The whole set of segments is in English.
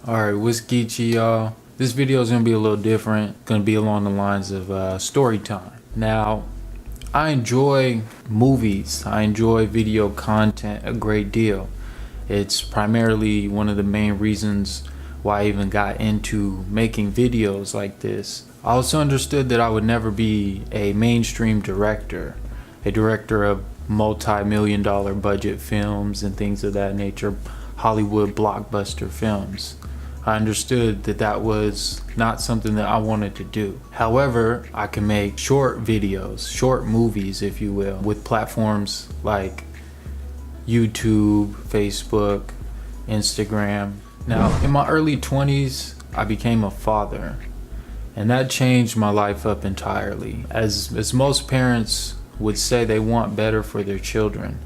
Alright, what's Geechee, y'all? This video is going to be a little different. Going to be along the lines of story time. Now, I enjoy movies. I enjoy video content a great deal. It's primarily one of the main reasons why I even got into making videos like this. I also understood that I would never be a mainstream director, a director of multi-million-dollar budget films and things of that nature, Hollywood blockbuster films. I understood that that was not something that I wanted to do. However, I can make short videos, short movies, if you will, with platforms like YouTube, Facebook, Instagram. Now, in my early 20s, I became a father, and that changed my life up entirely. As most parents would say, they want better for their children,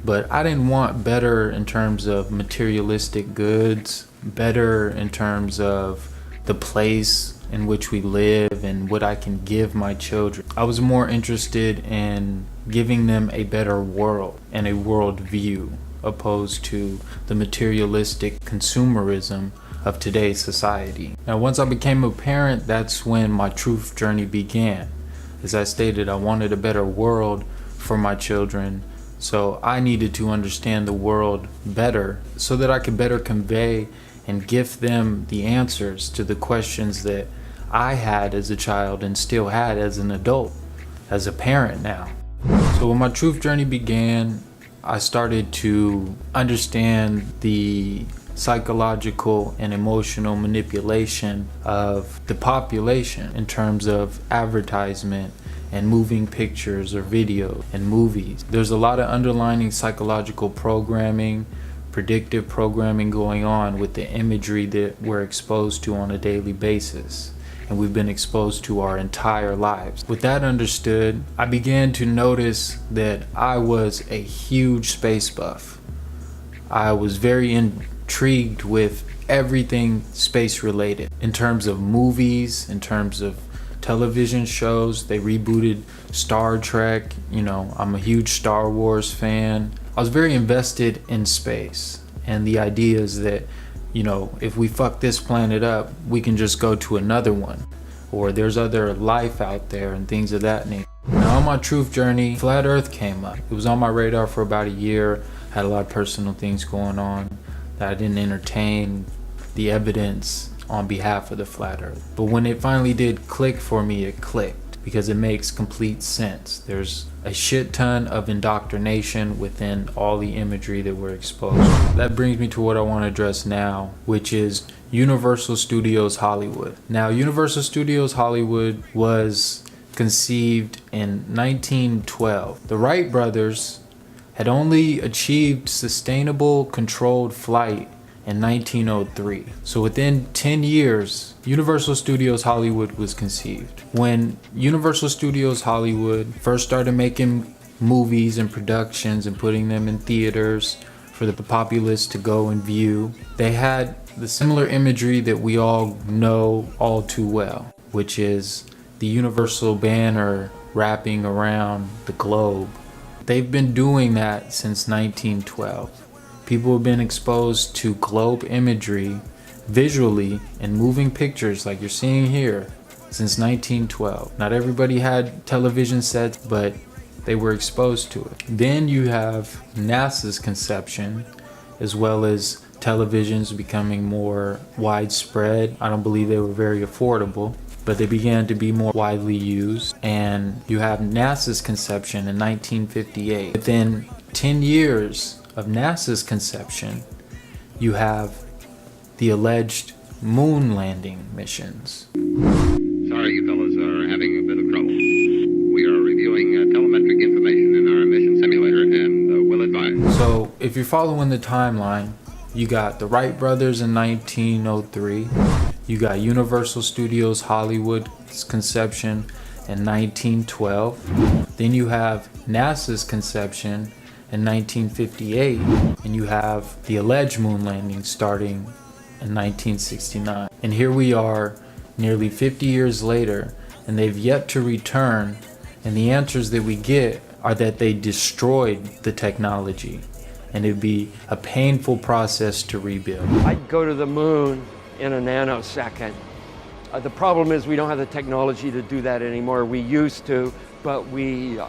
but I didn't want better in terms of materialistic goods, better in terms of the place in which we live and what I can give my children. I was more interested in giving them a better world and a world view, opposed to the materialistic consumerism of today's society. Now, once I became a parent, that's when my truth journey began. As I stated, I wanted a better world for my children, so I needed to understand the world better so that I could better convey and gift them the answers to the questions that I had as a child and still had as an adult, as a parent now. So when my truth journey began, I started to understand the psychological and emotional manipulation of the population in terms of advertisement and moving pictures or videos and movies. There's a lot of underlying psychological programming, predictive programming going on with the imagery that we're exposed to on a daily basis, and we've been exposed to our entire lives. With that understood, I began to notice that I was a huge space buff. I was very intrigued with everything space related in terms of movies, in terms of television shows. They rebooted Star Trek. I'm a huge Star Wars fan. I was very invested in space and the ideas that, if we fuck this planet up, we can just go to another one, or there's other life out there and things of that nature. Now, on my truth journey, Flat Earth came up. It was on my radar for about a year. Had a lot of personal things going on that I didn't entertain the evidence on behalf of the Flat Earth. But when it finally did click for me, it clicked because it makes complete sense. There's a shit ton of indoctrination within all the imagery that we're exposed to. That brings me to what I want to address now, which is Universal Studios Hollywood. Now, Universal Studios Hollywood was conceived in 1912. The Wright brothers had only achieved sustainable controlled flight in 1903. So within 10 years, Universal Studios Hollywood was conceived. When Universal Studios Hollywood first started making movies and productions and putting them in theaters for the populace to go and view, they had the similar imagery that we all know all too well, which is the Universal banner wrapping around the globe. They've been doing that since 1912. People have been exposed to globe imagery visually and moving pictures like you're seeing here since 1912. Not everybody had television sets, but they were exposed to it. Then you have NASA's conception, as well as televisions becoming more widespread. I don't believe they were very affordable, but they began to be more widely used. And you have NASA's conception in 1958. Within 10 years of NASA's conception, you have the alleged moon landing missions. Sorry, you fellas are having a bit of trouble. We are reviewing telemetric information in our mission simulator and will advise. So if you're following the timeline, you got the Wright brothers in 1903, you got Universal Studios Hollywood's conception in 1912, then you have NASA's conception in 1958, and you have the alleged moon landing starting in 1969. And here we are nearly 50 years later, and they've yet to return, and the answers that we get are that they destroyed the technology, and it'd be a painful process to rebuild. I'd go to the moon in a nanosecond. The problem is we don't have the technology to do that anymore. We used to, but we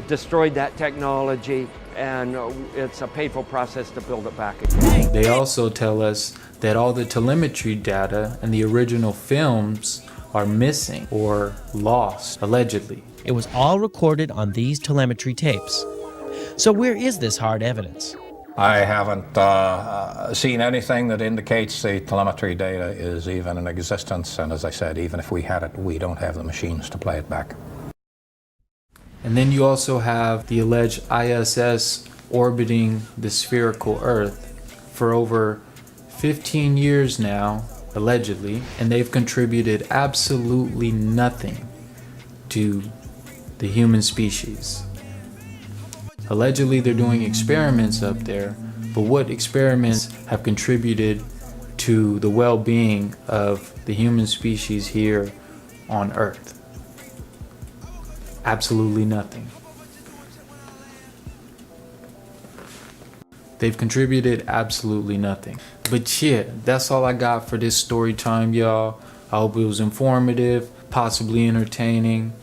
destroyed that technology, and it's a painful process to build it back again. They also tell us that all the telemetry data and the original films are missing or lost, allegedly. It was all recorded on these telemetry tapes. So where is this hard evidence? I haven't seen anything that indicates the telemetry data is even in existence, and as I said, even if we had it, we don't have the machines to play it back. And then you also have the alleged ISS orbiting the spherical Earth for over 15 years now, allegedly, and they've contributed absolutely nothing to the human species. Allegedly, they're doing experiments up there, but what experiments have contributed to the well-being of the human species here on Earth? Absolutely nothing. They've contributed absolutely nothing. But yeah, that's all I got for this story time, y'all. I hope it was informative, possibly entertaining.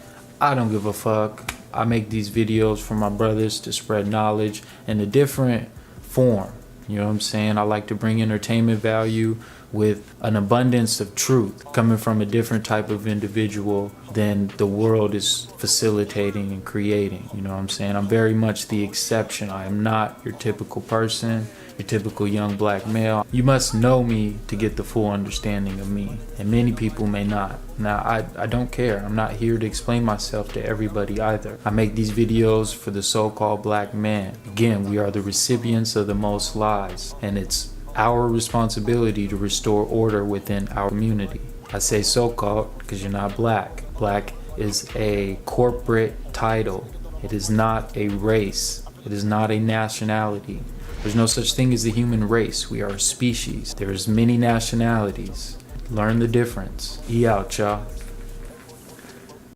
I don't give a fuck. I make these videos for my brothers to spread knowledge in a different form. You know what I'm saying? I like to bring entertainment value with an abundance of truth coming from a different type of individual than the world is facilitating and creating. You know what I'm saying? I'm very much the exception. I am not your typical person, your typical young black male. You must know me to get the full understanding of me, and many people may not. Now, I don't care. I'm not here to explain myself to everybody either. I make these videos for the so-called black man. Again, we are the recipients of the most lies, and it's our responsibility to restore order within our community. I say so-called because you're not black. Black is a corporate title. It is not a race. It is not a nationality. There's no such thing as the human race. We are a species. There's many nationalities. Learn the difference. E out, y'all.